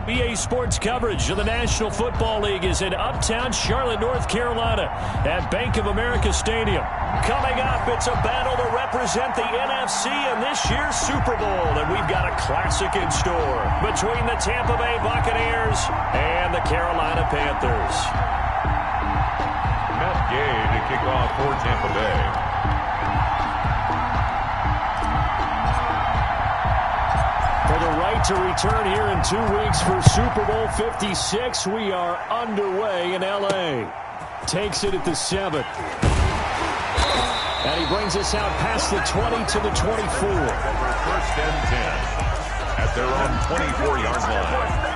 EA Sports coverage of the National Football League is in uptown Charlotte, North Carolina at Bank of America Stadium. Coming up, it's a battle to represent the NFC in this year's Super Bowl, and we've got a classic in store between the Tampa Bay Buccaneers and the Carolina Panthers. Matt Gay to kick off for Tampa Bay. For the right to return here in 2 weeks for Super Bowl 56, we are underway in L.A. Takes it at the 7. And he brings us out past the 20 to the 24. First and 10 at their own 24-yard line.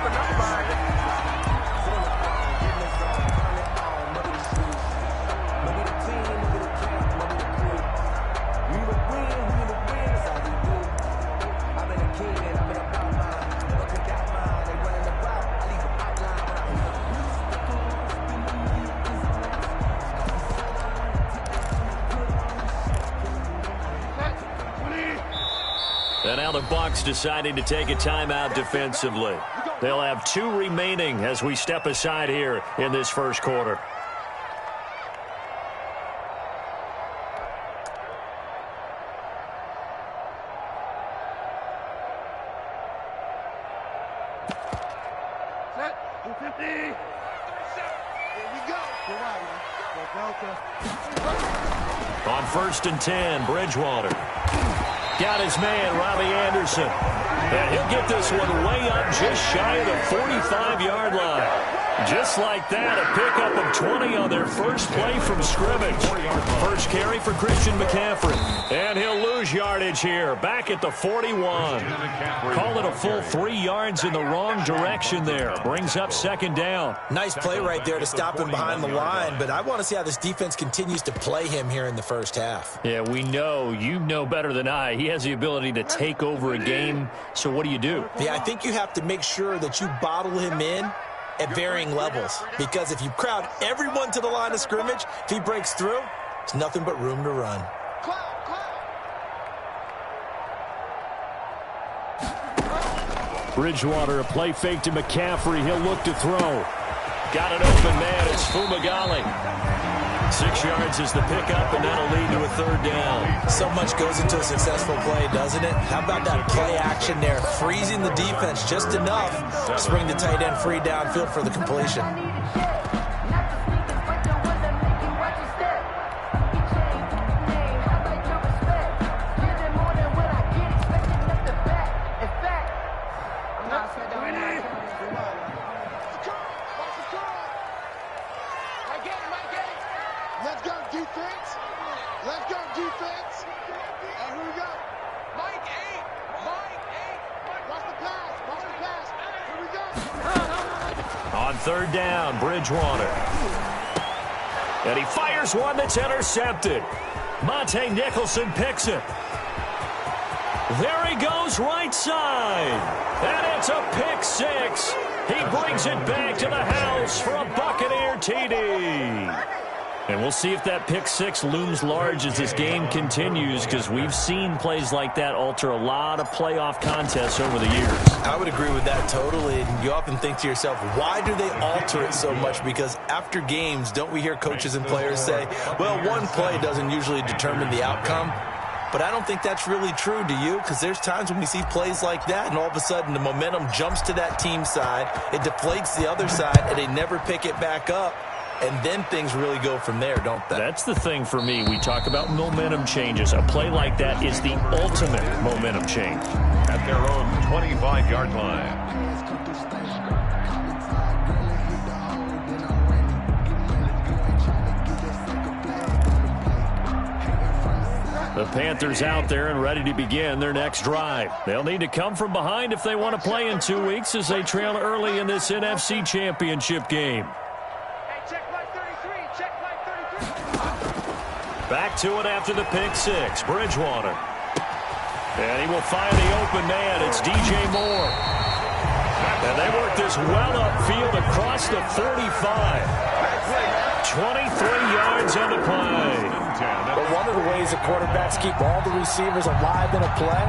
And now the Bucs deciding to take a timeout defensively. They'll have 2 remaining as we step aside here in this first quarter. On 1st and 10, Bridgewater. Got his man, Robbie Anderson. And he'll get this one way up just shy of the 45-yard line. Just like that, a pickup of 20 on their first play from scrimmage. First carry for Christian McCaffrey. And he'll lose yardage here, back at the 41. Call it a full 3 yards in the wrong direction there. Brings up 2nd down. Nice play right there to stop him behind the line, but I want to see how this defense continues to play him here in the first half. Yeah, we know. You know better than I. He has the ability to take over a game, so what do you do? Yeah, I think you have to make sure that you bottle him in at varying levels, because if you crowd everyone to the line of scrimmage, if he breaks through, it's nothing but room to run. Bridgewater, a play fake to McCaffrey. He'll look to throw. Got an open man. It's Fumagalli. 6 yards is the pickup, and that'll lead to a 3rd down. So much goes into a successful play, doesn't it? How about that play action there? Freezing the defense just enough to bring the tight end free downfield for the completion. On 3rd down, Bridgewater. And he fires one that's intercepted. Monte Nicholson picks it. There he goes, right side. And it's a pick 6. He brings it back to the house for a Buccaneer TD. And we'll see if that pick 6 looms large as this game continues, because we've seen plays like that alter a lot of playoff contests over the years. I would agree with that totally. And you often think to yourself, why do they alter it so much? Because after games, don't we hear coaches and players say, well, one play doesn't usually determine the outcome? But I don't think that's really true, do you? Because there's times when we see plays like that, and all of a sudden the momentum jumps to that team side, it deflates the other side, and they never pick it back up. And then things really go from there, don't they? That's the thing for me. We talk about momentum changes. A play like that is the ultimate momentum change. At their own 25-yard line. The Panthers out there and ready to begin their next drive. They'll need to come from behind if they want to play in 2 weeks as they trail early in this NFC Championship game. Back to it after the pick 6. Bridgewater. And he will find the open man. It's DJ Moore. And they work this well upfield across the 35. 23 yards on the play. But one of the ways the quarterbacks keep all the receivers alive in a play,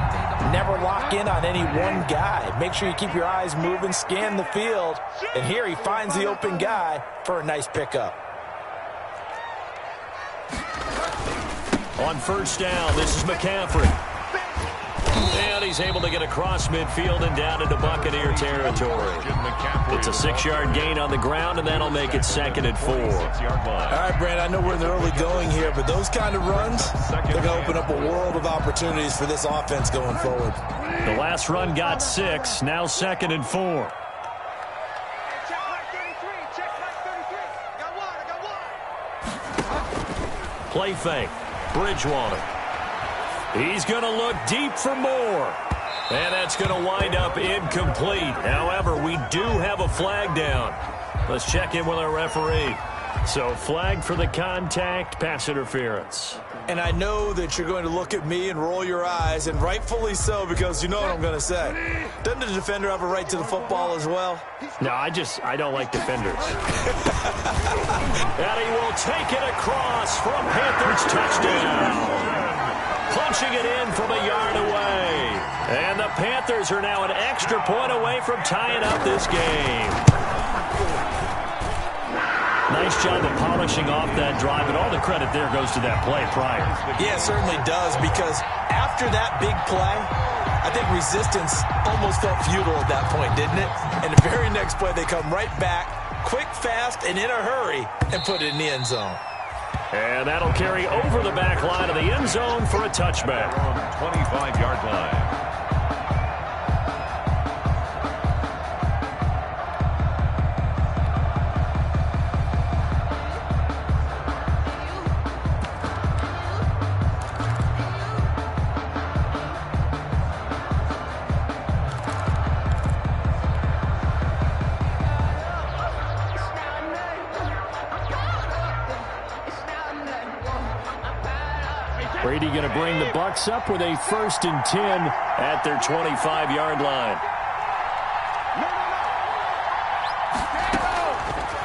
never lock in on any one guy. Make sure you keep your eyes moving, scan the field, and here he finds the open guy for a nice pickup. On first down, this is McCaffrey. And he's able to get across midfield and down into Buccaneer territory. It's a 6-yard gain on the ground, and that'll make it 2nd and 4. All right, Brand, I know we're in the early going here, but those kind of runs, they're going to open up a world of opportunities for this offense going forward. The last run got 6, now 2nd and 4. Play fake. Bridgewater. He's going to look deep for more. And that's going to wind up incomplete. However, we do have a flag down. Let's check in with our referee. So, flag for the contact, pass interference. And I know that you're going to look at me and roll your eyes, and rightfully so, because you know what I'm going to say. Doesn't the defender have a right to the football as well? No, I don't like defenders. And he will take it across for a Panthers touchdown. Punching it in from a yard away. And the Panthers are now an extra point away from tying up this game. Nice job of polishing off that drive, and all the credit there goes to that play prior. Yeah, it certainly does, because after that big play, I think resistance almost felt futile at that point, didn't it? And the very next play, they come right back, quick, fast, and in a hurry, and put it in the end zone. And that'll carry over the back line of the end zone for a touchback. 25-yard line. Brady going to bring the Bucks up with a 1st and 10 at their 25-yard line.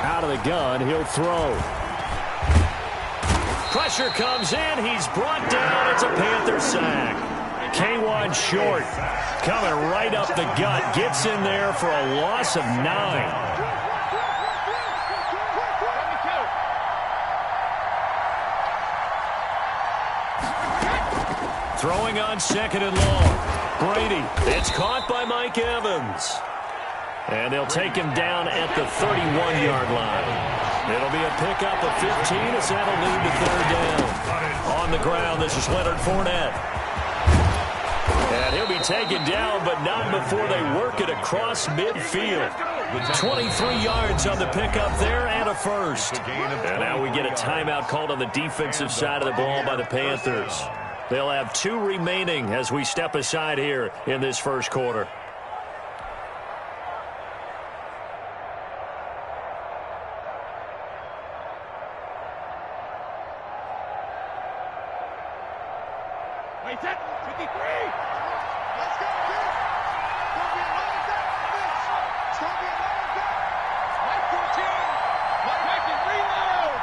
Out of the gun, he'll throw. Pressure comes in. He's brought down. It's a Panther sack. K1 short. Coming right up the gut. Gets in there for a loss of 9. Throwing on 2nd and long. Brady. It's caught by Mike Evans. And they'll take him down at the 31-yard line. It'll be a pickup of 15 as that'll lead to 3rd down. On the ground, this is Leonard Fournette. And he'll be taken down, but not before they work it across midfield. 23 yards on the pickup there and a 1st. And now we get a timeout called on the defensive side of the ball by the Panthers. They'll have 2 remaining as we step aside here in this 1st quarter. Wait, 53! Let's go, kid! Don't be a running back, bitch! Don't be a running back! Mike 14! Mike and reload!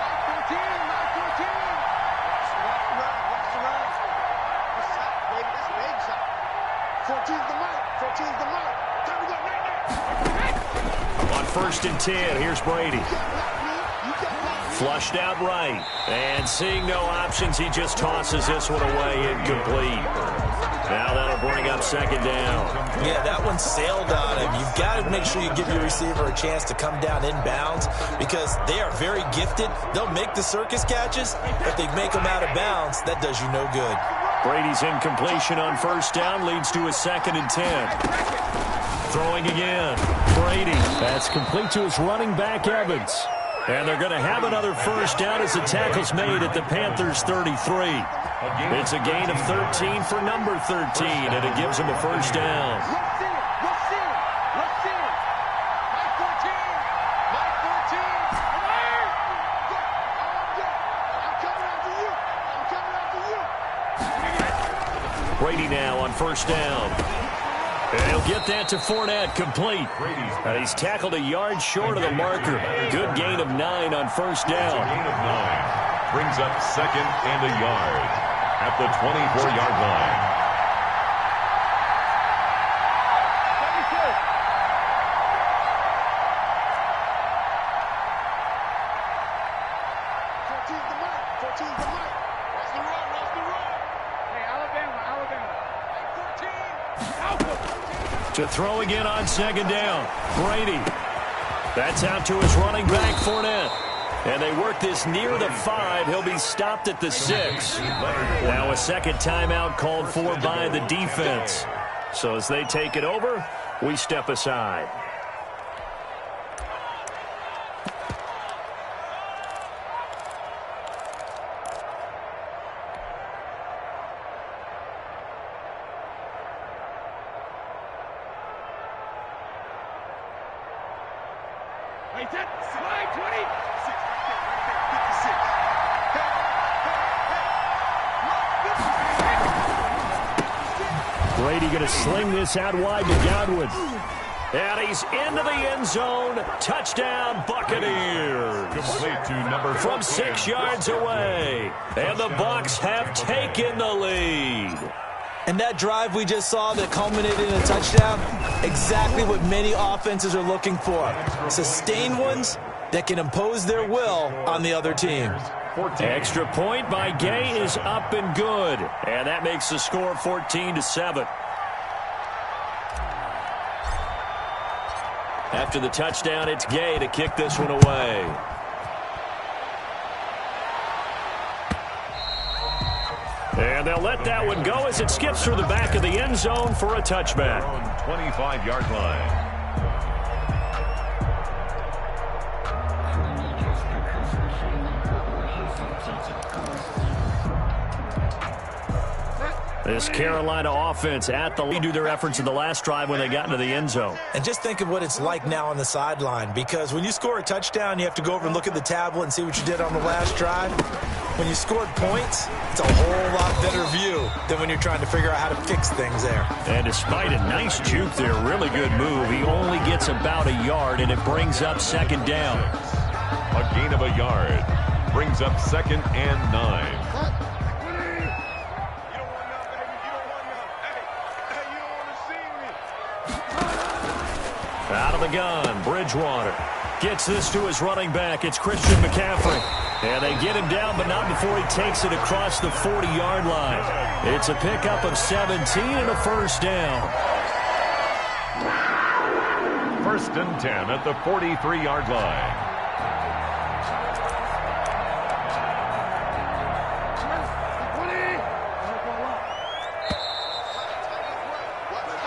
Mike 14! Mike 14! Watch the run. What's that, baby? That's a big shot. 14's the Mike. 14's the Mike. Time to go right now. On 1st and 10, here's Brady. Flushed out right. And seeing no options, he just tosses this one away incomplete. Now that'll bring up 2nd down. Yeah, that one sailed on him. You've got to make sure you give your receiver a chance to come down inbounds because they are very gifted. They'll make the circus catches, but they make them out of bounds. That does you no good. Brady's incompletion on 1st down leads to a 2nd and 10. Throwing again. Brady. That's complete to his running back, Evans. And they're going to have another 1st down as the tackle's made at the Panthers' 33. It's a gain of 13 for number 13, and it gives them a 1st down. Let's see it. Mike 14. Mike 14. I'm coming after you. Brady now on 1st down. And he'll get that to Fournette, complete. And he's tackled a yard short of the marker. Good gain of 9 on first down. Gain of 9 brings up second and a yard at the 24-yard line. To throw again on second down. Brady. That's out to his running back, Fournette. And they work this near the 5. He'll be stopped at the 6. Now a second timeout called for by the defense. So as they take it over, we step aside. Brady going to sling this out wide to Godwin. And he's into the end zone. Touchdown, Buccaneers. Complete to number 14. From 6 yards away. And the Bucs have taken the lead. And that drive we just saw that culminated in a touchdown, exactly what many offenses are looking for. Sustained ones that can impose their will on the other team. Extra point by Gay is up and good. And that makes the score 14-7. After the touchdown, it's Gay to kick this one away. And they'll let that one go as it skips through the back of the end zone for a touchback. 25-yard line. This Carolina offense at the lead to their efforts in the last drive when they got into the end zone. And just think of what it's like now on the sideline, because when you score a touchdown, you have to go over and look at the tablet and see what you did on the last drive. When you scored points, it's a whole lot better view than when you're trying to figure out how to fix things there. And despite a nice juke there, really good move, he only gets about a yard, and it brings up second down. A gain of a yard brings up second and 9. Out of the gun, Bridgewater gets this to his running back. It's Christian McCaffrey. And they get him down, but not before he takes it across the 40-yard line. It's a pickup of 17 and a first down. First and 10 at the 43-yard line.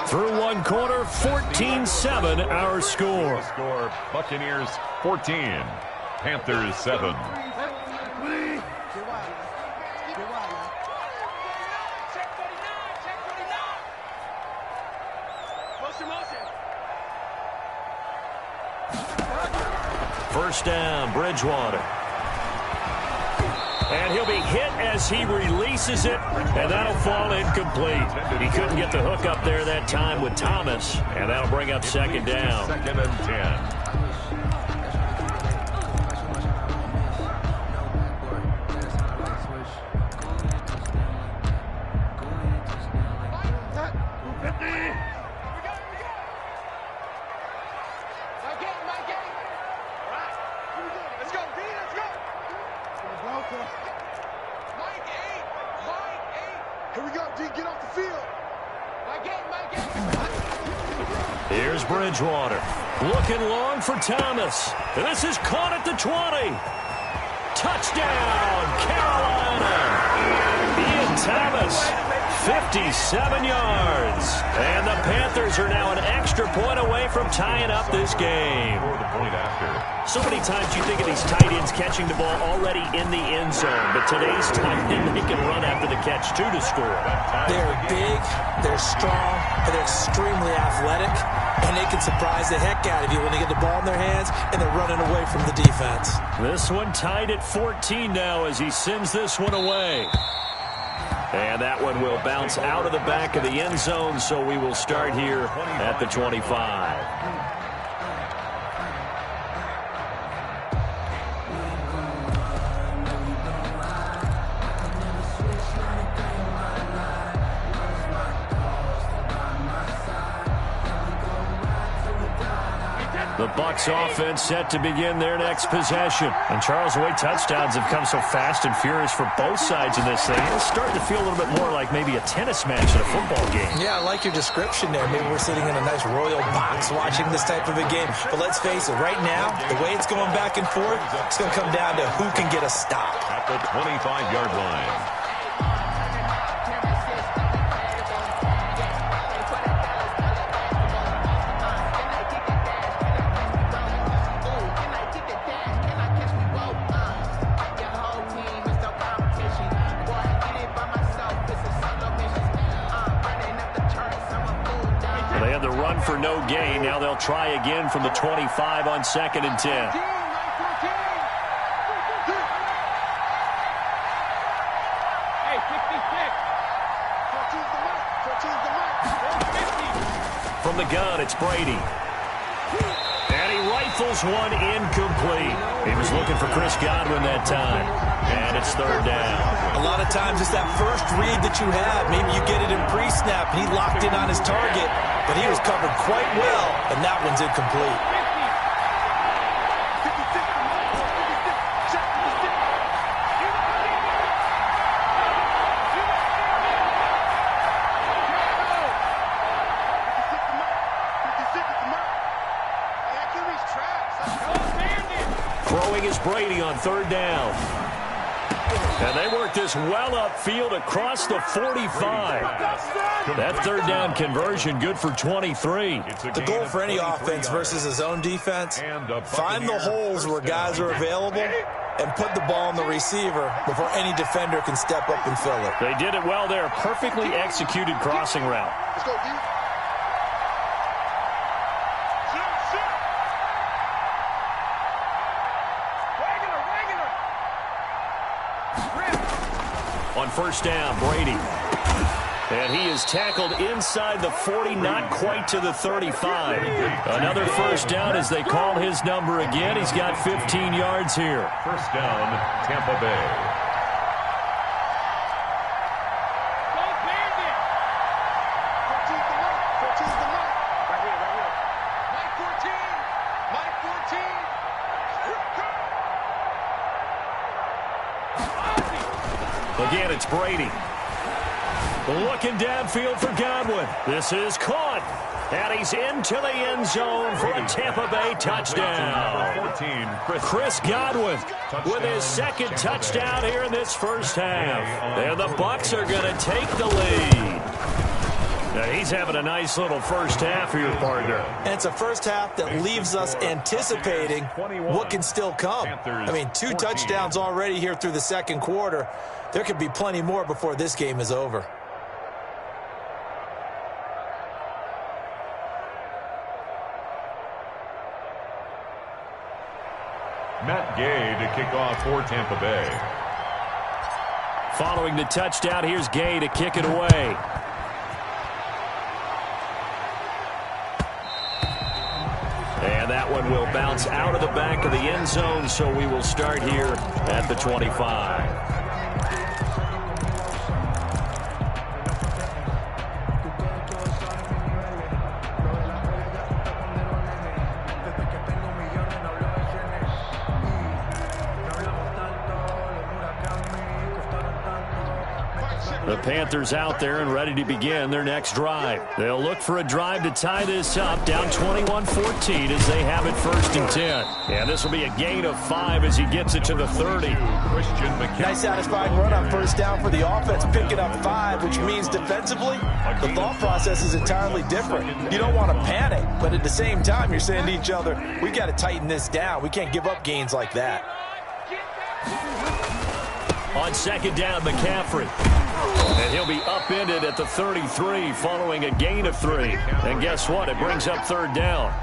Through one quarter, 14-7 our score. Score Buccaneers 14, Panthers 7. First down, Bridgewater. And he'll be hit as he releases it, and that'll fall incomplete. He couldn't get the hook up there that time with Thomas, and that'll bring up second down. Second and 10. Here's Bridgewater. Looking long for Thomas. And this is caught at the 20. Touchdown, Carolina. Ian Thomas, 57 yards. And the Panthers are now an extra point away from tying up this game. For the point after. So many times you think of these tight ends catching the ball already in the end zone. But today's tight end, they can run after the catch, too, to score. They're big, they're strong, and they're extremely athletic. And they can surprise the heck out of you when they get the ball in their hands and they're running away from the defense. This one tied at 14 now as he sends this one away. And that one will bounce out of the back of the end zone, so we will start here at the 25. The Bucs offense set to begin their next possession. And Charles, the way touchdowns have come so fast and furious for both sides in this thing, it's starting to feel a little bit more like maybe a tennis match at a football game. Yeah, I like your description there. Maybe we're sitting in a nice royal box watching this type of a game. But let's face it, right now, the way it's going back and forth, it's going to come down to who can get a stop. At the 25-yard line. For no gain. Now they'll try again from the 25 on 2nd and 10. From the gun, it's Brady. And he rifles one incomplete. He was looking for Chris Godwin that time. And it's 3rd down. A lot of times it's that first read that you have. Maybe you get it in pre-snap. He locked in on his target, but he was covered quite well, and that one's incomplete. Throwing is Brady on 3rd down. And they work this well upfield across the 45. That 3rd down conversion good for 23. The goal for any offense versus his own defense, find the holes where guys are available and put the ball on the receiver before any defender can step up and fill it. They did it well there. Perfectly executed crossing route. Let's go, D. On 1st down, Brady. And he is tackled inside the 40, not quite to the 35. Another 1st down as they call his number again. He's got 15 yards here. 1st down, Tampa Bay. Again, it's Brady. Looking downfield for Godwin. This is caught. And he's into the end zone for a Tampa Bay touchdown. 14, Chris Godwin with his 2nd touchdown here in this first half. And the Bucs are going to take the lead. Now, he's having a nice little first half here, partner. And it's a first half that leaves us anticipating what can still come. I mean, 2 touchdowns already here through the 2nd quarter. There could be plenty more before this game is over. Matt Gay to kick off for Tampa Bay. Following the touchdown, here's Gay to kick it away. And that one will bounce out of the back of the end zone, so we will start here at the 25. The Panthers out there and ready to begin their next drive. They'll look for a drive to tie this up, down 21-14 as they have it 1st and 10. And this will be a gain of 5 as he gets it to the 30. Nice satisfying run on 1st down for the offense, picking up 5, which means defensively, the thought process is entirely different. You don't want to panic, but at the same time, you're saying to each other, we got to tighten this down. We can't give up gains like that. On 2nd down, McCaffrey. And he'll be upended at the 33 following a gain of 3. And guess what? It brings up 3rd down.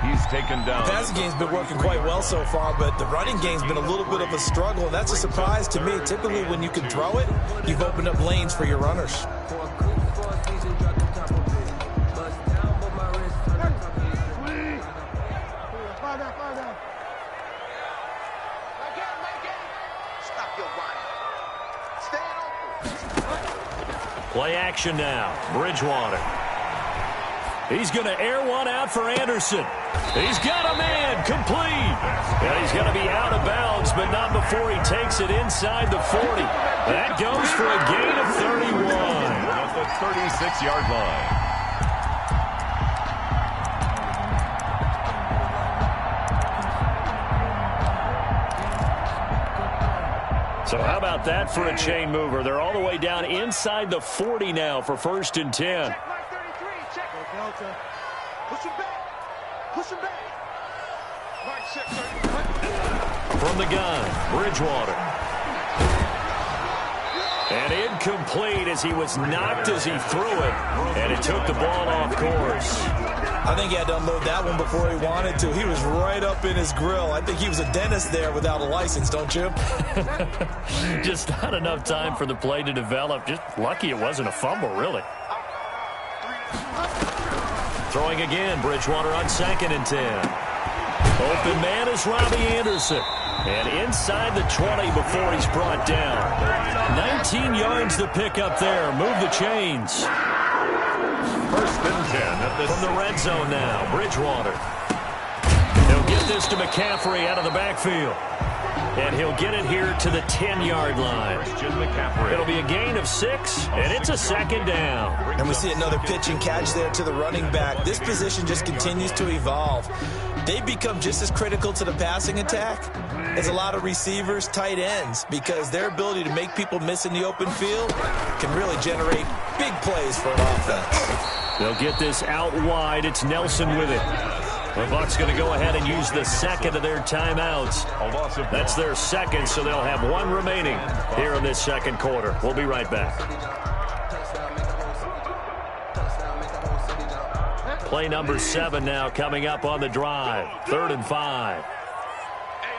He's taken down. The passing game's been working quite well so far, but the running game's been a little bit of a struggle, and that's a surprise to me. Typically, when you can throw it, you've opened up lanes for your runners. Play action now. Bridgewater. He's going to air one out for Anderson. He's got a man complete. And he's going to be out of bounds, but not before he takes it inside the 40. That goes for a gain of 31. At the 36-yard line. So how about that for a chain mover? They're all the way down inside the 40 now for 1st and 10. Check mark 33. Check. Push him back. Push him back. Mark 6, 30. From the gun, Bridgewater. And incomplete as he was knocked as he threw it. And it took the ball off course. I think he had to unload that one before he wanted to. He was right up in his grill. I think he was a dentist there without a license, don't you? Just not enough time for the play to develop. Just lucky it wasn't a fumble, really. Throwing again, Bridgewater on 2nd and 10. Open man is Robbie Anderson. And inside the 20 before he's brought down. 19 yards to pick up there. Move the chains. 1st and 10 at the From the red zone now, Bridgewater. He'll get this to McCaffrey out of the backfield. And he'll get it here to the 10-yard line. It'll be a gain of 6, and it's a 2nd down. And we see another pitch and catch there to the running back. This position just continues to evolve. They've become just as critical to the passing attack as a lot of receivers, tight ends, because their ability to make people miss in the open field can really generate big plays for an offense. They'll get this out wide. It's Nelson with it. The Bucs going to go ahead and use the 2nd of their timeouts. That's their 2nd, so they'll have 1 remaining here in this 2nd quarter. We'll be right back. Play number 7 now coming up on the drive. 3rd and 5. Hey,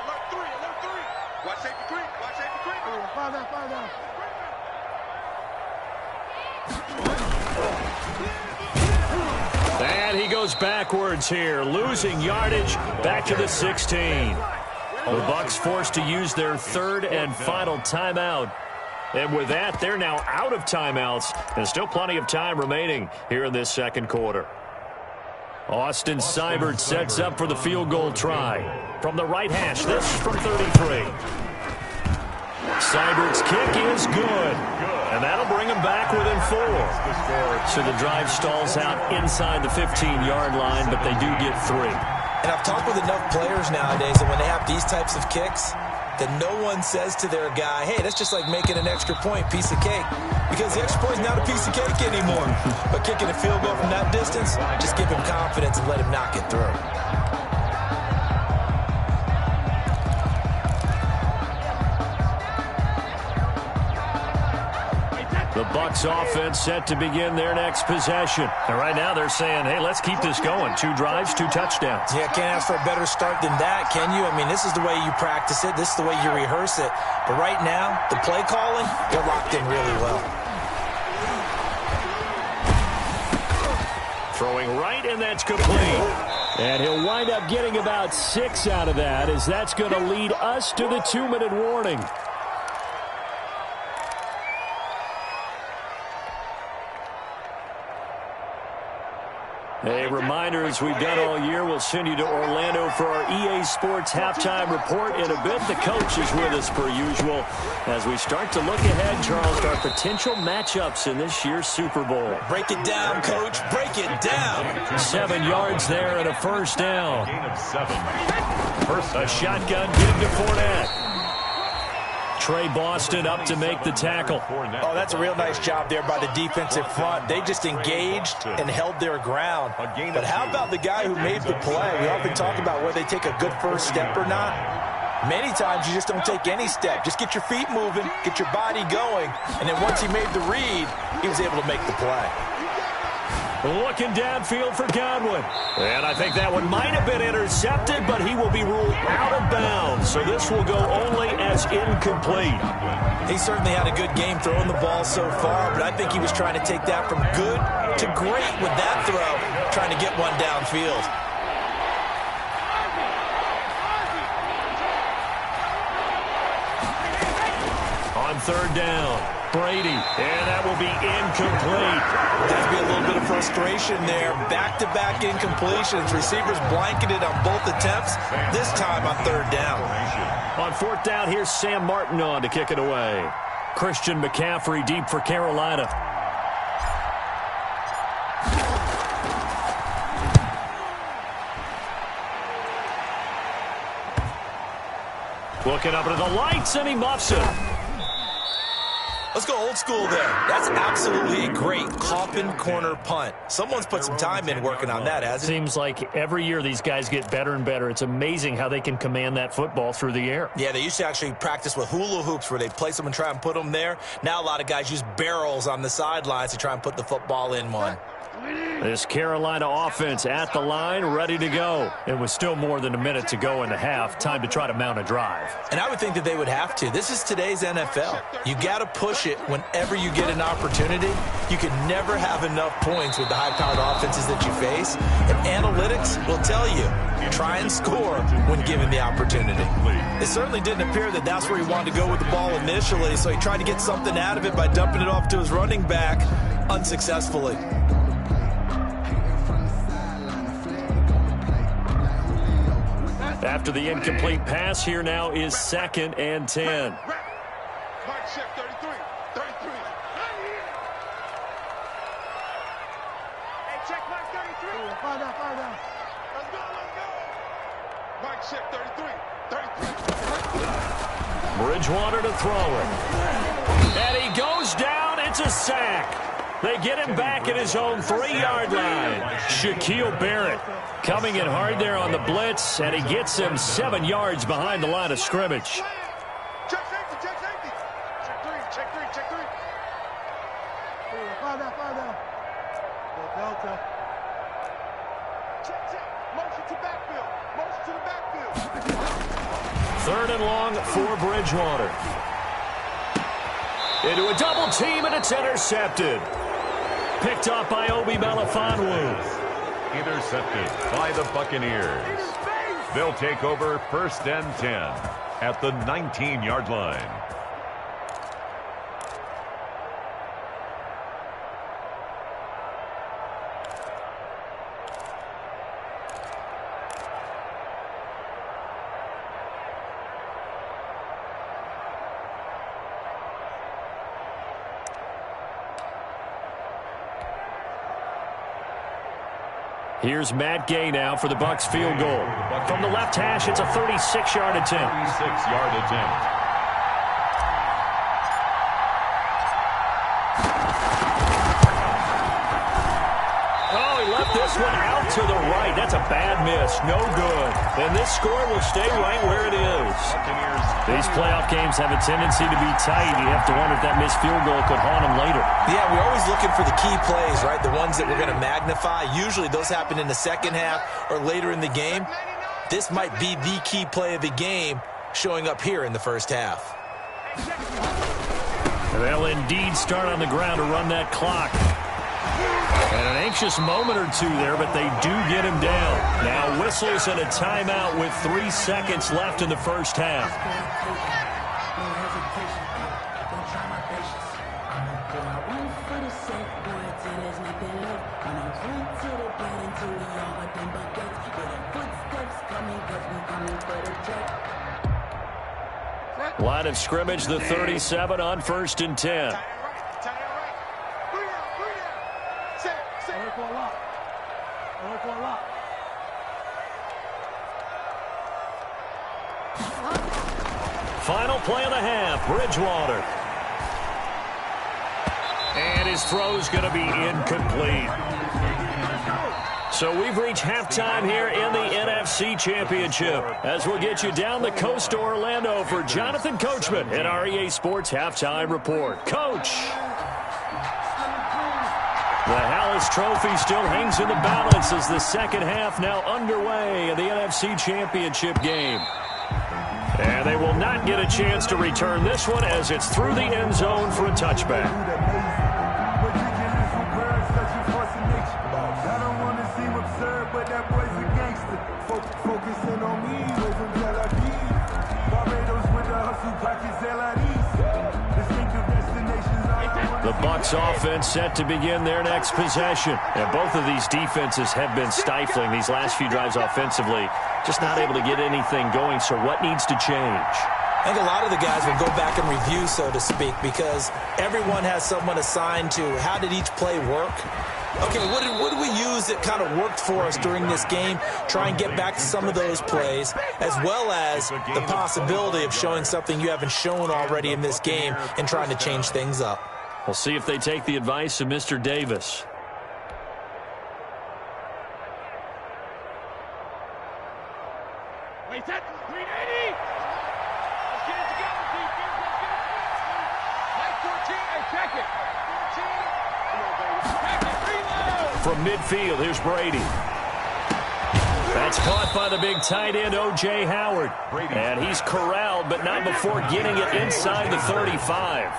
alert 3, alert 3. Watch safety 3, watch safety 3. Find out. And he goes backwards here, losing yardage back to the 16. The Bucs forced to use their 3rd and final timeout. And with that, they're now out of timeouts. And still plenty of time remaining here in this 2nd quarter. Austin Seibert sets up for the field goal try. From the right hash, this from 33. Seibert's kick is good. And that'll bring him back within 4. So the drive stalls out inside the 15-yard line, but they do get 3. And I've talked with enough players nowadays that when they have these types of kicks, that no one says to their guy, hey, that's just like making an extra point, piece of cake. Because the extra point is not a piece of cake anymore. But kicking a field goal from that distance, just give him confidence and let him knock it through. The Bucs offense set to begin their next possession. And right now they're saying, hey, let's keep this going. 2 drives, 2 touchdowns. Yeah, can't ask for a better start than that, can you? I mean, this is the way you practice it. This is the way you rehearse it. But right now, the play calling, they're locked in really well. Throwing right, and that's complete. And he'll wind up getting about 6 out of that, as that's going to lead us to the 2-minute warning. A reminder, as we've done all year, we'll send you to Orlando for our EA Sports halftime report in a bit. The coach is with us per usual as we start to look ahead, Charles, to our potential matchups in this year's Super Bowl. Break it down, Coach. Break it down. 7 yards there and a 1st down. Gain of 7. A shotgun give to Fournette. Trey Boston up to make the tackle. Oh, that's a real nice job there by the defensive front. They just engaged and held their ground. But how about the guy who made the play? We often talk about whether they take a good first step or not. Many times you just don't take any step. Just get your feet moving, get your body going, and then once he made the read, he was able to make the play. Looking downfield for Godwin. And I think that one might have been intercepted, but he will be ruled out of bounds. So this will go only as incomplete. He certainly had a good game throwing the ball so far, but I think he was trying to take that from good to great with that throw, trying to get one downfield. On third down, Brady, and that will be incomplete. There's be a little bit of frustration there. Back-to-back incompletions. Receivers blanketed on both attempts, this time on third down. On fourth down, here's Sam Martin on to kick it away. Christian McCaffrey deep for Carolina. Looking up into the lights, and he muffs it. Let's go old school there. That's absolutely a great coffin corner punt. Someone's put some time in working on that, hasn't it? Seems like every year these guys get better and better. It's amazing how they can command that football through the air. Yeah, they used to actually practice with hula hoops where they'd place them and try and put them there. Now a lot of guys use barrels on the sidelines to try and put the football in one. This Carolina offense at the line, ready to go. It was still more than a minute to go in the half. Time to try to mount a drive. And I would think that they would have to. This is today's NFL. You got to push it whenever you get an opportunity. You can never have enough points with the high-powered offenses that you face. And analytics will tell you, try and score when given the opportunity. It certainly didn't appear that that's where he wanted to go with the ball initially, so he tried to get something out of it by dumping it off to his running back unsuccessfully. After the incomplete pass, here now is 2nd and 10. Mark check 33. 33. Hey, check Mark 33. Fire down. Let's go. Mark check 33. 33. Bridgewater to throw it. And he goes down. It's a sack. They get him back at his own 3-yard line. Shaquille Barrett coming in hard there on the blitz, and he gets him 7 yards behind the line of scrimmage. Check safety. Check 3. Fire down. Delta. Check. Motion to the backfield. 3rd and long for Bridgewater. Into a double team, and it's intercepted. Picked up by Obi Melifonwu. Intercepted by the Buccaneers. They'll take over 1st and 10 at the 19-yard line. Here's Matt Gay now for the Bucs field goal. From the left hash, it's a 36-yard attempt. 36-yard attempt. Oh, he left this one out to the right. That's a bad miss. No good. And this score will stay right where it is. These playoff games have a tendency to be tight. You have to wonder if that missed field goal could haunt them later. Yeah, we're always looking for the key plays, right? The ones that we're going to magnify. Usually those happen in the second half or later in the game. This might be the key play of the game showing up here in the first half. They'll indeed start on the ground to run that clock. And an anxious moment or two there, but they do get him down. Now whistles and a timeout with 3 seconds left in the first half. Line of scrimmage, the 37 on 1st and 10. Final play of the half, Bridgewater. And his throw's going to be incomplete. So we've reached halftime here in the NFC Championship as we'll get you down the coast to Orlando for Jonathan Coachman in our EA Sports Halftime Report. Coach! The Meanwhile, his trophy still hangs in the balance as the second half now underway in the NFC Championship game. And they will not get a chance to return this one as it's through the end zone for a touchback. The Bucs offense set to begin their next possession. And both of these defenses have been stifling these last few drives offensively. Just not able to get anything going, so what needs to change? I think a lot of the guys will go back and review, so to speak, because everyone has someone assigned to how did each play work. Okay, what did we use that kind of worked for us during this game? Try and get back to some of those plays, as well as the possibility of showing something you haven't shown already in this game and trying to change things up. We'll see if they take the advice of Mr. Davis. Wait, that 380. Let's get it together, defense. Let's get it. Mike 14, hey, check it. 14. Check it, reload. From midfield, here's Brady. That's caught by the big tight end, O.J. Howard. And he's corralled, but not before getting it inside the 35.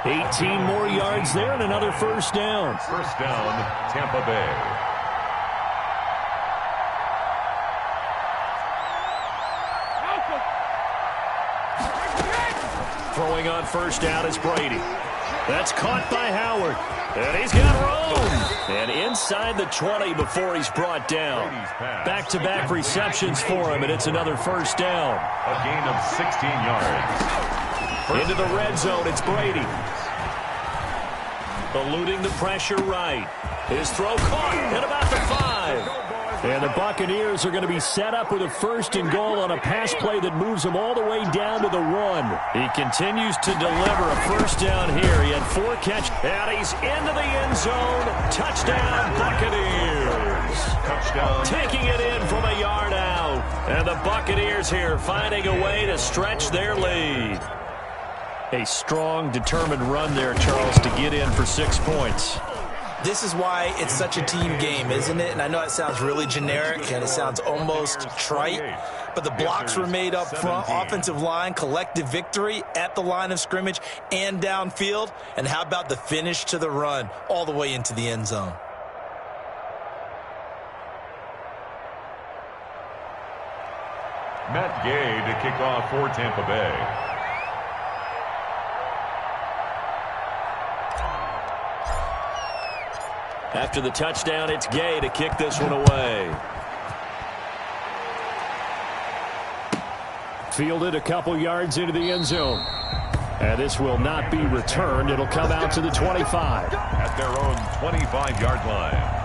18 more yards there and another first down. First down, Tampa Bay. Throwing on first down is Brady. That's caught by Howard. And he's got room. And inside the 20 before he's brought down. Back-to-back receptions for him, and it's another first down. A gain of 16 yards. Into the red zone, it's Brady. Eluding the pressure right. His throw caught at about the 5. And the Buccaneers are going to be set up with a first and goal on a pass play that moves them all the way down to the 1. He continues to deliver a first down here. He had 4 catches, and he's into the end zone. Touchdown, Buccaneers. Touchdown. Taking it in from a yard out. And the Buccaneers here finding a way to stretch their lead. A strong, determined run there, Charles, to get in for 6 points. This is why it's such a team game, isn't it? And I know it sounds really generic and it sounds almost trite, but the blocks were made up front, offensive line, collective victory at the line of scrimmage and downfield. And how about the finish to the run all the way into the end zone? Matt Gay to kick off for Tampa Bay. After the touchdown, it's Gay to kick this one away. Fielded a couple yards into the end zone. And this will not be returned. It'll come out to the 25. At their own 25-yard line.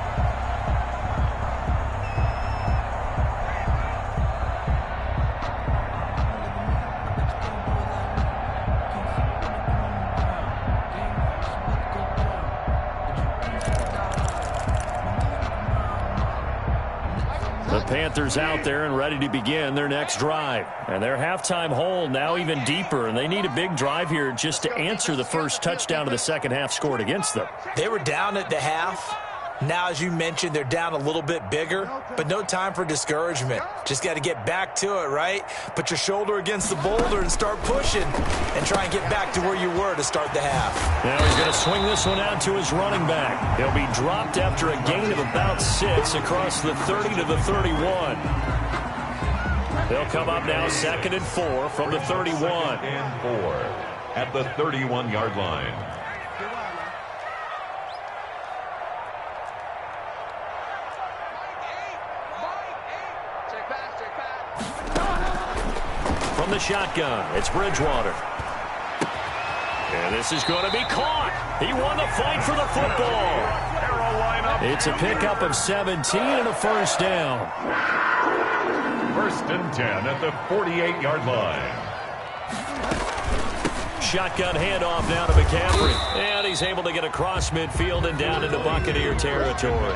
Panthers out there and ready to begin their next drive. And their halftime hole now even deeper, and they need a big drive here just to answer the first touchdown of the second half scored against them. They were down at the half. Now, as you mentioned, they're down a little bit bigger, but no time for discouragement. Just got to get back to it, right? Put your shoulder against the boulder and start pushing and try and get back to where you were to start the half. Now he's going to swing this one out to his running back. He'll be dropped after a gain of about 6 across the 30 to the 31. They'll come up now 2nd and 4 from the 31. 2nd and 4 at the 31-yard line. From the shotgun, it's Bridgewater. And this is going to be caught. He won the fight for the football. It's a pickup of 17 and a first down. 1st and 10 at the 48-yard line. Shotgun handoff now to McCaffrey. And he's able to get across midfield and down into Buccaneer territory.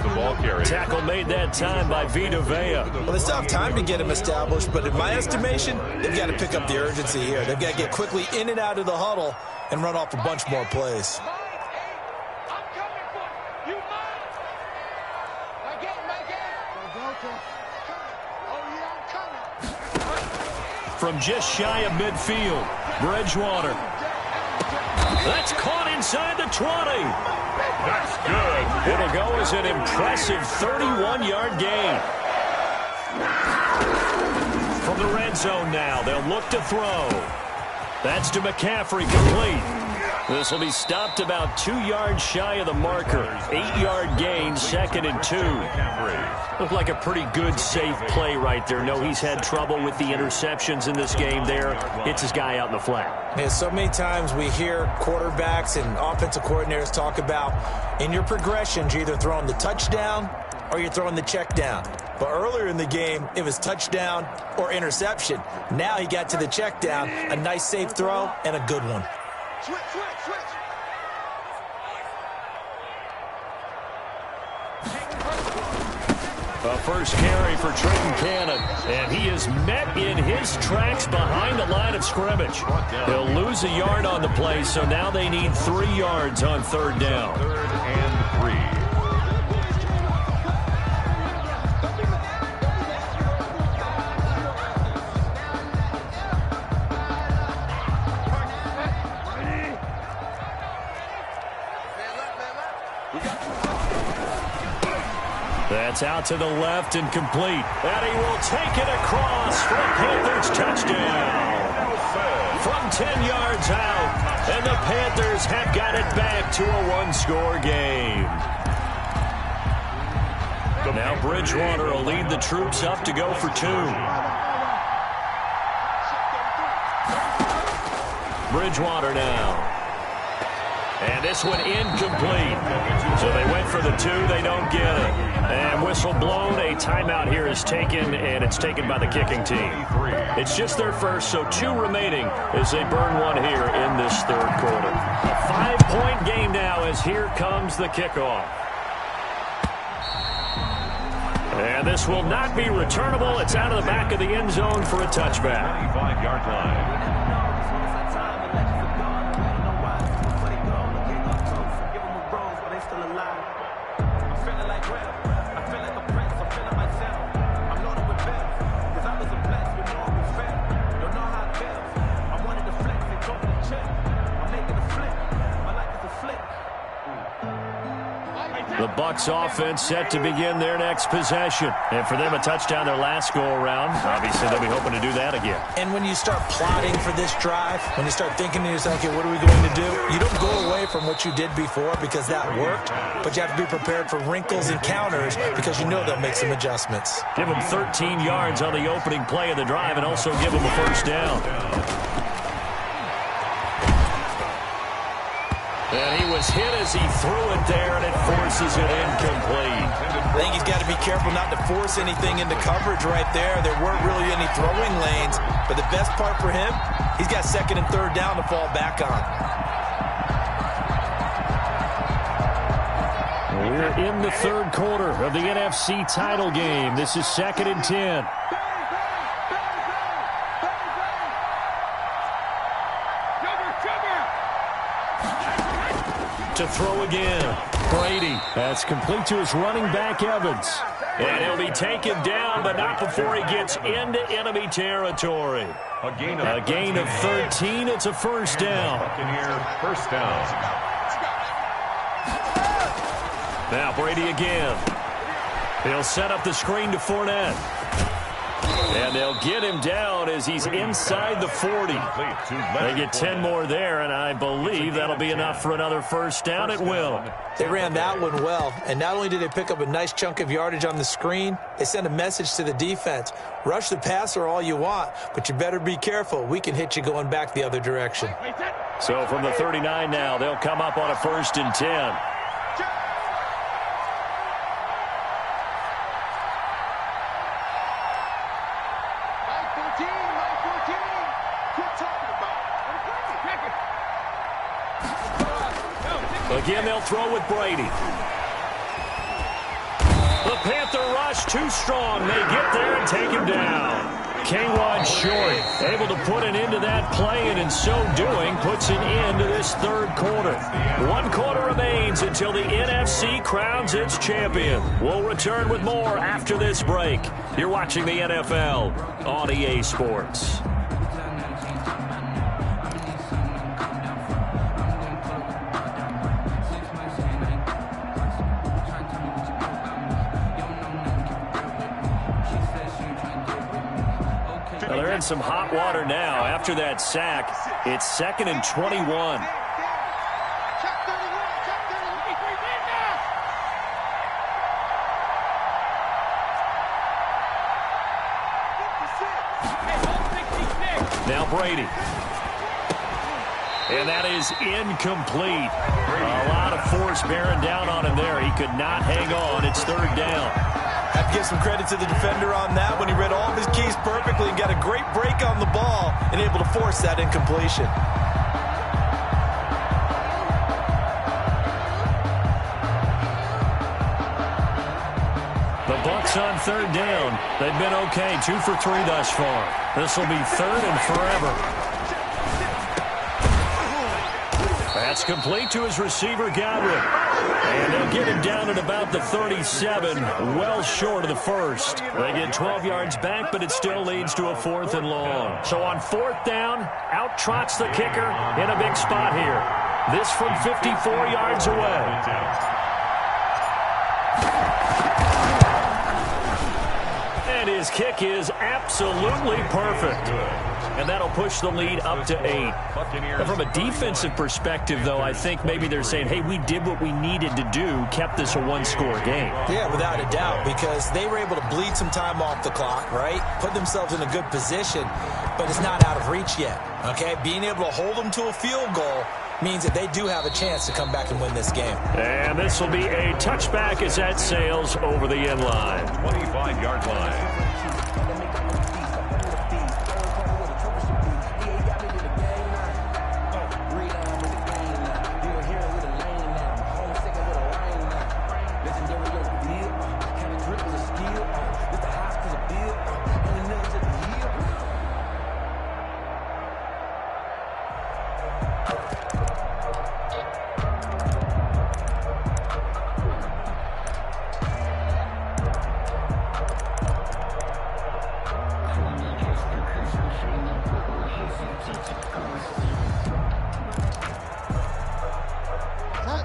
The ball carrier. Tackle made that time by Vita Vea. Well, they still have time to get him established, but in my estimation, they've got to pick up the urgency here. They've got to get quickly in and out of the huddle and run off a bunch more plays. I'm coming for you. From just shy of midfield, Bridgewater. That's caught inside the 20. That's good. It'll go as an impressive 31-yard gain. From the red zone now, they'll look to throw. That's to McCaffrey, complete. This will be stopped about 2 yards shy of the marker. 8-yard gain, 2nd and 2. Looked like a pretty good, safe play right there. No, he's had trouble with the interceptions in this game there. Hits his guy out in the flat. Man, so many times we hear quarterbacks and offensive coordinators talk about in your progressions, you're either throwing the touchdown or you're throwing the check down. But earlier in the game, it was touchdown or interception. Now he got to the check down, a nice safe throw and a good one. Switch. A first carry for Trenton Cannon, and he is met in his tracks behind the line of scrimmage. He'll lose a yard on the play, so now they need 3 yards on 3rd down. 3rd and 3. That's out to the left and complete. And he will take it across for a Panthers touchdown. From 10 yards out, and the Panthers have got it back to a 1-score game. Now Bridgewater will lead the troops up to go for 2. Bridgewater now. And this one incomplete. So they went for the 2. They don't get it. And whistle blown. A timeout here is taken, and it's taken by the kicking team. It's just their first, so 2 remaining as they burn one here in this 3rd quarter. A 5-point game now as here comes the kickoff. And this will not be returnable. It's out of the back of the end zone for a touchback. 25-yard line. The Bucs offense set to begin their next possession. And for them, a touchdown their last go-around. Obviously, they'll be hoping to do that again. And when you start plotting for this drive, when you start thinking to yourself, okay, what are we going to do? You don't go away from what you did before because that worked, but you have to be prepared for wrinkles and counters because you know they'll make some adjustments. Give them 13 yards on the opening play of the drive and also give them a first down. And he was hit as he threw it there, and it forces it incomplete. I think he's got to be careful not to force anything into coverage right there. There weren't really any throwing lanes, but the best part for him, he's got 2nd and 3rd down to fall back on. We're in the 3rd quarter of the NFC title game. This is 2nd and 10. To throw again. Brady. That's complete to his running back, Evans. And he'll be taken down, but not before he gets into enemy territory. A gain of 13. It's a first down. First down. Now Brady again. He'll set up the screen to Fournette. And they'll get him down as he's inside the 40. They get 10 more there, and I believe that'll be enough for another first down. It will. They ran that one well, and not only did they pick up a nice chunk of yardage on the screen, they sent a message to the defense. Rush the passer all you want, but you better be careful. We can hit you going back the other direction. So from the 39 now, they'll come up on a 1st and 10. Again, they'll throw with Brady. The Panther rush too strong. They get there and take him down. K1 short, able to put an end to that play, and in so doing, puts an end to this third quarter. 1 quarter remains until the NFC crowns its champion. We'll return with more after this break. You're watching the NFL on EA Sports. Well, they're in some hot water now. After that sack, it's 2nd and 21. Now Brady. And that is incomplete. A lot of force bearing down on him there. He could not hang on. It's 3rd down. Have to give some credit to the defender on that when he read all of his keys perfectly and got a great break on the ball and able to force that incompletion. The Bucs on 3rd down. They've been okay, 2 for 3 thus far. This will be 3rd and forever. That's complete to his receiver, Godwin. And they'll get him down at about the 37, well short of the first. They get 12 yards back, but it still leads to a 4th and long. So on 4th down, out trots the kicker in a big spot here. This from 54 yards away. And his kick is absolutely perfect. And that'll push the lead up to 8. And from a defensive perspective, though, I think maybe they're saying, hey, we did what we needed to do, kept this a 1-score game. Yeah, without a doubt, because they were able to bleed some time off the clock, right? Put themselves in a good position, but it's not out of reach yet, okay? Being able to hold them to a field goal means that they do have a chance to come back and win this game. And this will be a touchback as that sails over the end line. 25-yard line.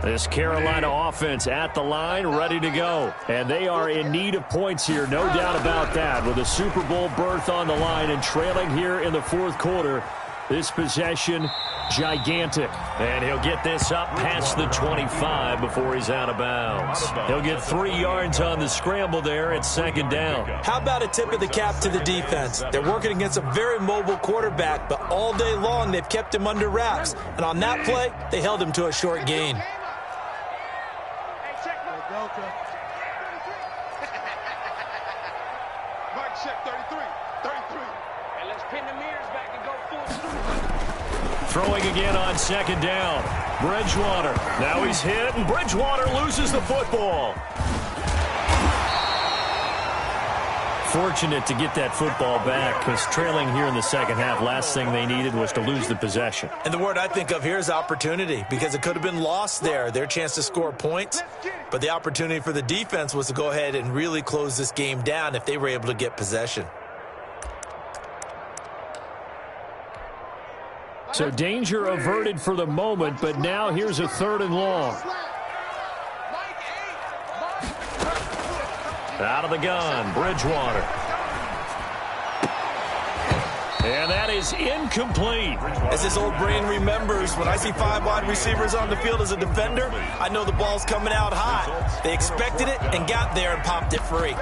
This Carolina offense at the line, ready to go. And they are in need of points here, no doubt about that. With a Super Bowl berth on the line and trailing here in the 4th quarter, this possession, gigantic. And he'll get this up past the 25 before he's out of bounds. He'll get 3 yards on the scramble there at 2nd down. How about a tip of the cap to the defense? They're working against a very mobile quarterback, but all day long they've kept him under wraps. And on that play, they held him to a short gain. Throwing again on 2nd down. Bridgewater. Now he's hit, and Bridgewater loses the football. Fortunate to get that football back, because trailing here in the 2nd half, last thing they needed was to lose the possession. And the word I think of here is opportunity, because it could have been lost there, their chance to score points. But the opportunity for the defense was to go ahead and really close this game down if they were able to get possession. So danger averted for the moment, but now here's a 3rd and long. Out of the gun, Bridgewater. And that is incomplete. As his old brain remembers, when I see 5 wide receivers on the field as a defender, I know the ball's coming out hot. They expected it and got there and popped it free.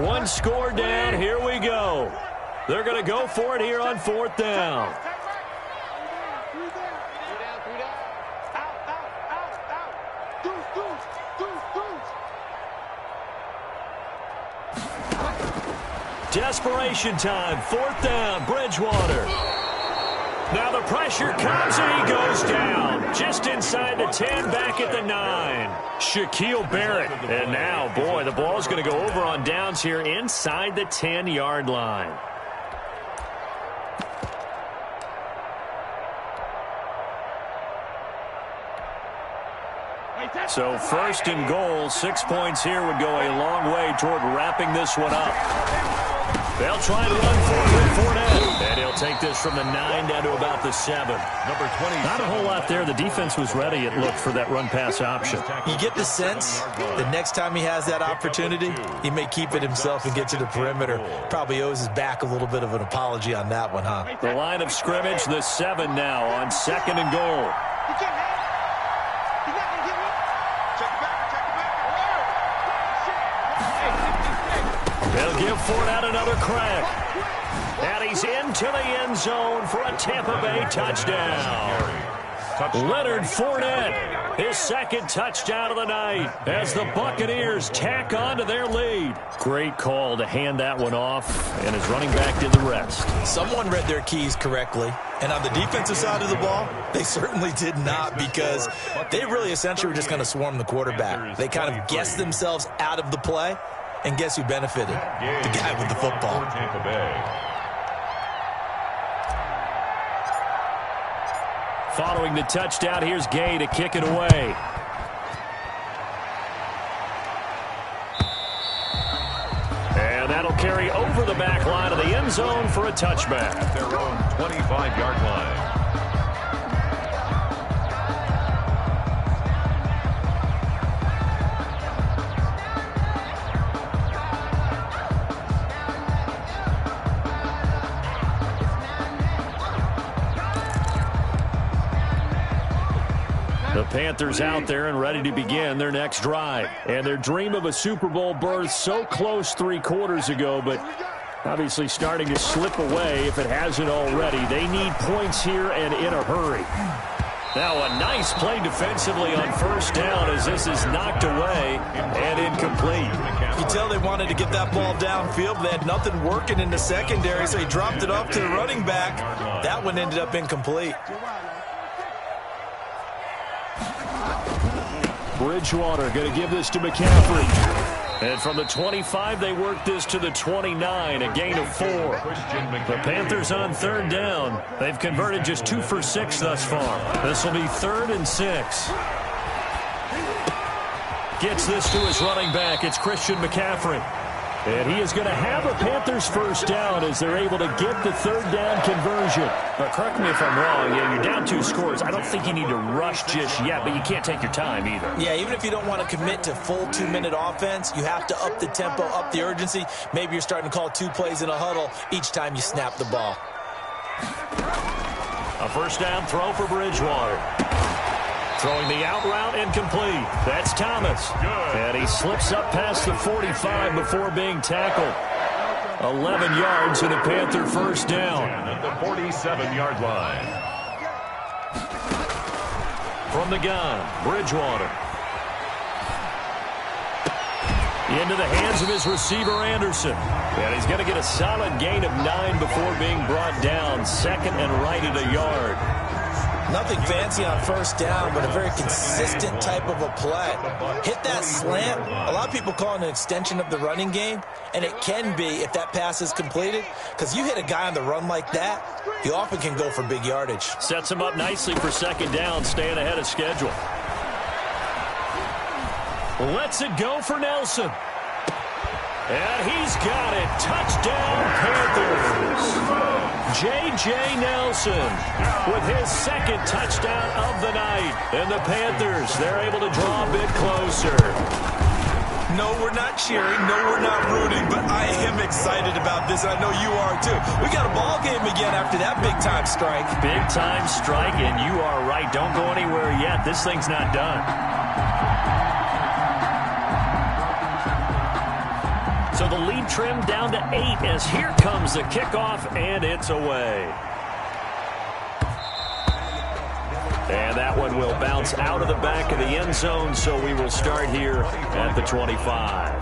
One score down, here we go. They're going to go for it here on 4th down. Desperation time, 4th down, Bridgewater. Now the pressure comes and he goes down. Just inside the 10, back at the 9. Shaquille Barrett. And now, boy, the ball's going to go over on downs here inside the 10-yard line. So first and goal, 6 points here would go a long way toward wrapping this one up. They'll try to run for it with Fournette. And he'll take this from the 9 down to about the 7. Number 20. Not a whole lot there. The defense was ready, it looked, for that run-pass option. You get the sense the next time he has that opportunity, he may keep it himself and get to the perimeter. Probably owes his back a little bit of an apology on that one, huh? The line of scrimmage, the 7 now on 2nd and goal. They'll give Fournette another crack. And he's into the end zone for a Tampa Bay touchdown. Leonard Fournette, his 2nd touchdown of the night as the Buccaneers tack on to their lead. Great call to hand that one off, and his running back did the rest. Someone read their keys correctly, and on the defensive side of the ball, they certainly did not, because they really essentially were just going to swarm the quarterback. They kind of guessed themselves out of the play, and guess who benefited? The guy with the football. Tampa Bay. Following the touchdown, here's Gay to kick it away. And that'll carry over the back line of the end zone for a touchback. At their own 25-yard line. The Panthers out there and ready to begin their next drive. And their dream of a Super Bowl berth so close 3 quarters ago, but obviously starting to slip away if it hasn't already. They need points here and in a hurry. Now a nice play defensively on 1st down as this is knocked away and incomplete. You tell they wanted to get that ball downfield. They had nothing working in the secondary, so he dropped it off to the running back. That one ended up incomplete. Bridgewater going to give this to McCaffrey. And from the 25, they work this to the 29, a gain of 4. The Panthers on 3rd down. They've converted just 2 for 6 thus far. This will be 3rd and 6. Gets this to his running back. It's Christian McCaffrey. And he is going to have a Panthers 1st down as they're able to get the 3rd down conversion. But correct me if I'm wrong. Yeah, you're down 2 scores. I don't think you need to rush just yet, but you can't take your time either. Yeah, even if you don't want to commit to full 2-minute offense, you have to up the tempo, up the urgency. Maybe you're starting to call 2 plays in a huddle each time you snap the ball. A 1st down throw for Bridgewater. Throwing the out route incomplete. That's Thomas. And he slips up past the 45 before being tackled. 11 yards and a Panther 1st down. At the 47-yard line. From the gun, Bridgewater. Into the hands of his receiver, Anderson. And he's going to get a solid gain of 9 before being brought down. 2nd and right at a yard. Nothing fancy on 1st down, but a very consistent type of a play. Hit that slant. A lot of people call it an extension of the running game, and it can be if that pass is completed, because you hit a guy on the run like that, he often can go for big yardage. Sets him up nicely for 2nd down, staying ahead of schedule. Lets it go for Nelson. And he's got it. Touchdown, Panthers. J.J. Nelson with his 2nd touchdown of the night. And the Panthers, they're able to draw a bit closer. No, we're not cheering. No, we're not rooting. But I am excited about this, and I know you are too. We got a ball game again after that big-time strike. Big-time strike, and you are right. Don't go anywhere yet. This thing's not done. So the lead trimmed down to 8 as here comes the kickoff, and it's away. And that one will bounce out of the back of the end zone, so we will start here at the 25.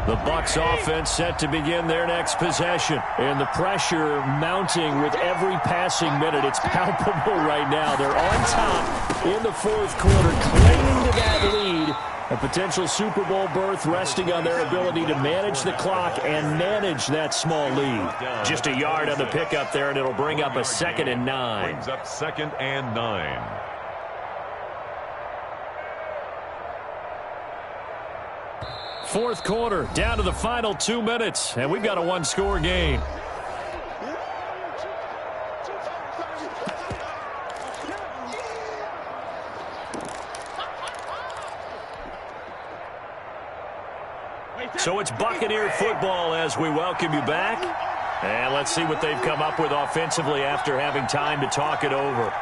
The Bucs offense set to begin their next possession. And the pressure mounting with every passing minute. It's palpable right now. They're on top in the fourth quarter, clinging to that lead. A potential Super Bowl berth resting on their ability to manage the clock and manage that small lead. Just a yard on the pickup there, and it'll bring up a 2nd and 9. Brings up 2nd and 9. Fourth quarter, down to the final 2 minutes, and we've got a one-score game. So it's Buccaneer football as we welcome you back. And let's see what they've come up with offensively after having time to talk it over.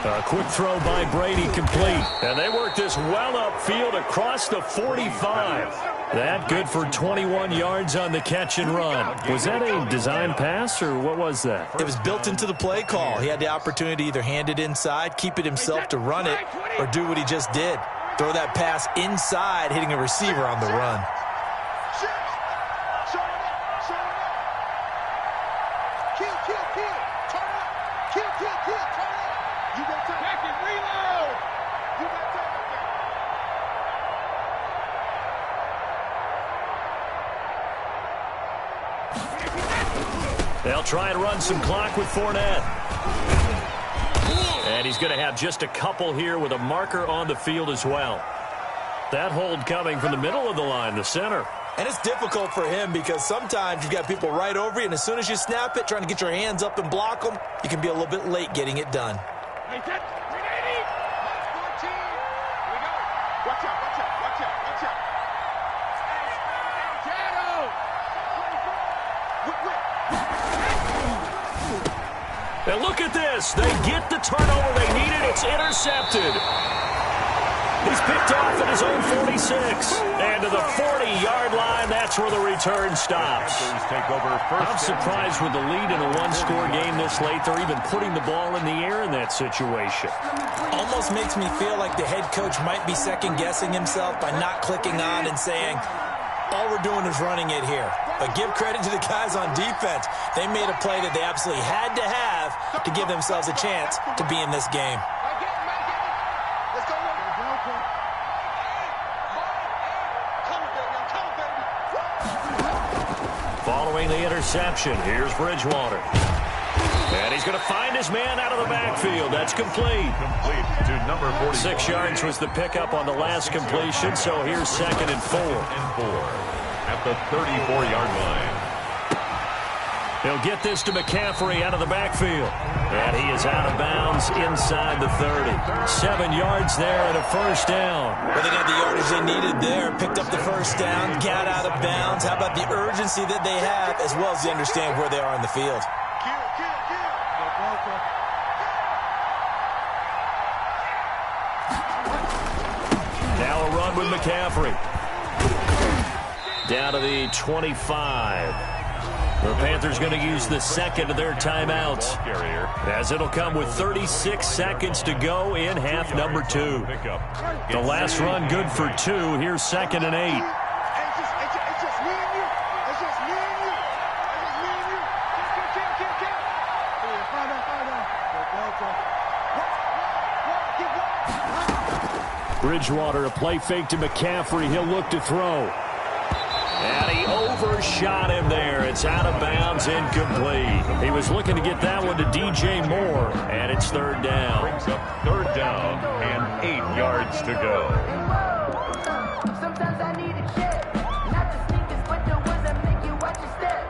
A quick throw by Brady, complete. And they work this well upfield across the 45. That good for 21 yards on the catch and run. Was that a design pass, or what was that? It was built into the play call. He had the opportunity to either hand it inside, keep it himself to run it, or do what he just did. Throw that pass inside, hitting a receiver on the run. They'll try and run some clock with Fournette. And he's going to have just a couple here with a marker on the field as well. That hold coming from the middle of the line, the center. And it's difficult for him because sometimes you've got people right over you, and as soon as you snap it, trying to get your hands up and block them, you can be a little bit late getting it done. And look at this. They get the turnover they needed. It's intercepted. He's picked off at his own 46. And to the 40-yard line, that's where the return stops. I'm surprised with the lead in a one-score game this late, they're even putting the ball in the air in that situation. Almost makes me feel like the head coach might be second-guessing himself by not clicking on and saying, all we're doing is running it here. But give credit to the guys on defense. They made a play that they absolutely had to have to give themselves a chance to be in this game. Following the interception, here's Bridgewater. And he's going to find his man out of the backfield. That's complete. Complete to number 45. 6 yards was the pickup on the last completion, so here's 2nd and 4. At the 34-yard line. He'll get this to McCaffrey out of the backfield. And he is out of bounds inside the 30. 7 yards there and a first down. Well, they got the yardage they needed there, picked up the first down, got out of bounds. How about the urgency that they have, as well as they understand where they are in the field? Now a run with McCaffrey. Down to the 25. The Panthers going to use the second of their timeouts, as it'll come with 36 seconds to go in half number 2. The last run good for 2. Here's 2nd and 8. Bridgewater, a play fake to McCaffrey. He'll look to throw. And he overshot him there. It's out of bounds, incomplete. He was looking to get that one to DJ Moore, and it's 3rd down. Brings up 3rd down and 8 yards to go. Sometimes I need a check, not the sneakers, but the ones that make you watch your step.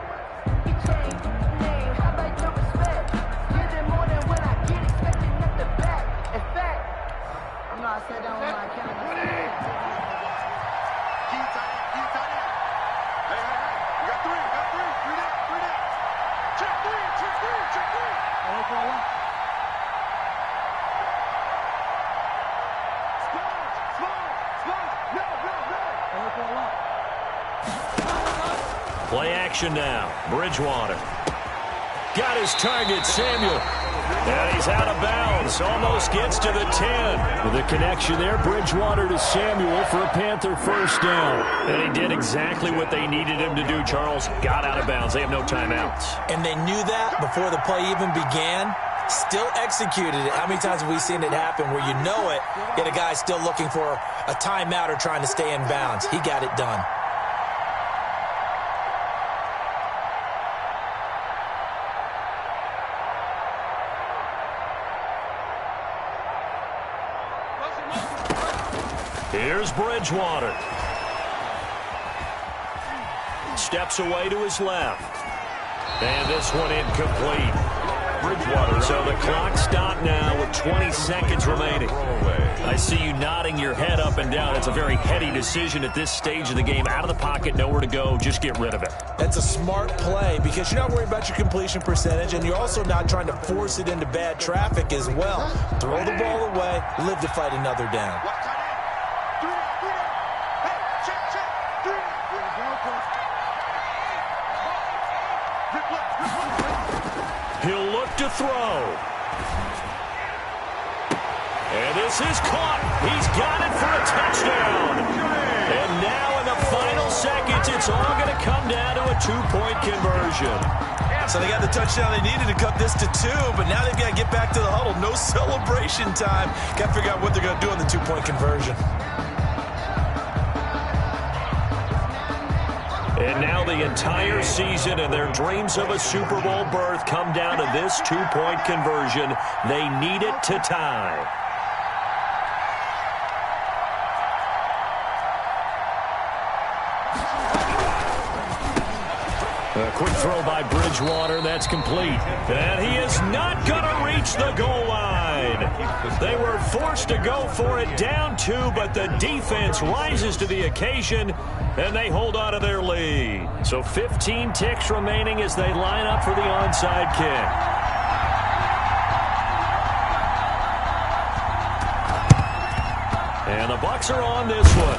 You change name, how about your respect? Give them more than when I get expecting at the back. In fact, I'm not sat down with my camera. Play action now. Bridgewater. got his target, Samuel. And he's out of bounds, almost gets to the 10. With a connection there, Bridgewater to Samuel for a Panther first down. And he did exactly what they needed him to do, Charles. Got out of bounds. They have no timeouts. And they knew that before the play even began. Still executed it. How many times have we seen it happen where you know it, yet a guy still looking for a timeout or trying to stay in bounds? He got it done. Here's Bridgewater. Steps away to his left. And this one incomplete. Bridgewater. So the clock stopped now with 20 seconds remaining. I see you nodding your head up and down. It's a very heady decision at this stage of the game. Out of the pocket, nowhere to go. Just get rid of it. That's a smart play because you're not worried about your completion percentage, and you're also not trying to force it into bad traffic as well. Throw the ball away, live to fight another down. He'll look to throw. And this is caught. He's got it for a touchdown. And now in the final seconds, it's all going to come down to a two-point conversion. So they got the touchdown they needed to cut this to 2, but now they've got to get back to the huddle. No celebration time. Got to figure out what they're going to do on the two-point conversion. And now the entire season and their dreams of a Super Bowl berth come down to this two-point conversion. They need it to tie. A quick throw by Bridgewater. That's complete. And he is not going to reach the goal line. They were forced to go for it down 2, but the defense rises to the occasion, and they hold on to their lead. So 15 ticks remaining as they line up for the onside kick. And the Bucs are on this one.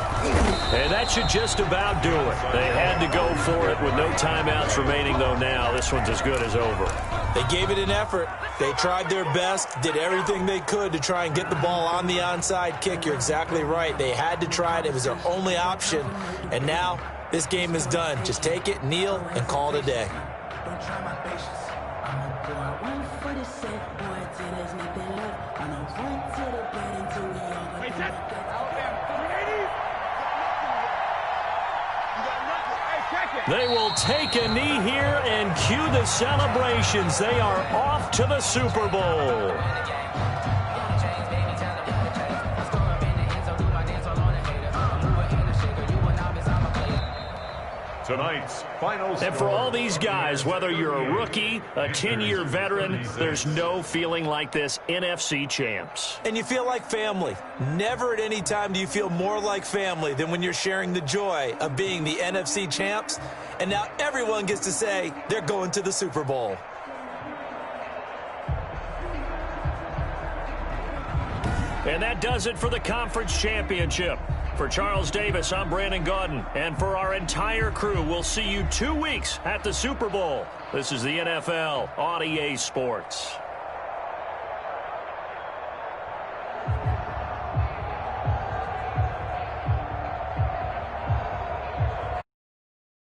And that should just about do it. They had to go for it with no timeouts remaining, though now. This one's as good as over. They gave it an effort. They tried their best, did everything they could to try and get the ball on the onside kick. You're exactly right. They had to try it. It was their only option. And now this game is done. Just take it, kneel, and call it a day. Don't try my patience. I'ma pour out one for the set, boy, till there's nothing left. I'ma run to the bed until we all got the left. They will take a knee here and cue the celebrations. They are off to the Super Bowl. Tonight's final And for all these guys, whether you're a rookie, a 10-year veteran, there's no feeling like this NFC champs. And you feel like family. Never at any time do you feel more like family than when you're sharing the joy of being the NFC champs. And now everyone gets to say they're going to the Super Bowl. And that does it for the conference championship. For Charles Davis, I'm Brandon Gaudin. And for our entire crew, we'll see you 2 weeks at the Super Bowl. This is the NFL on EA Sports.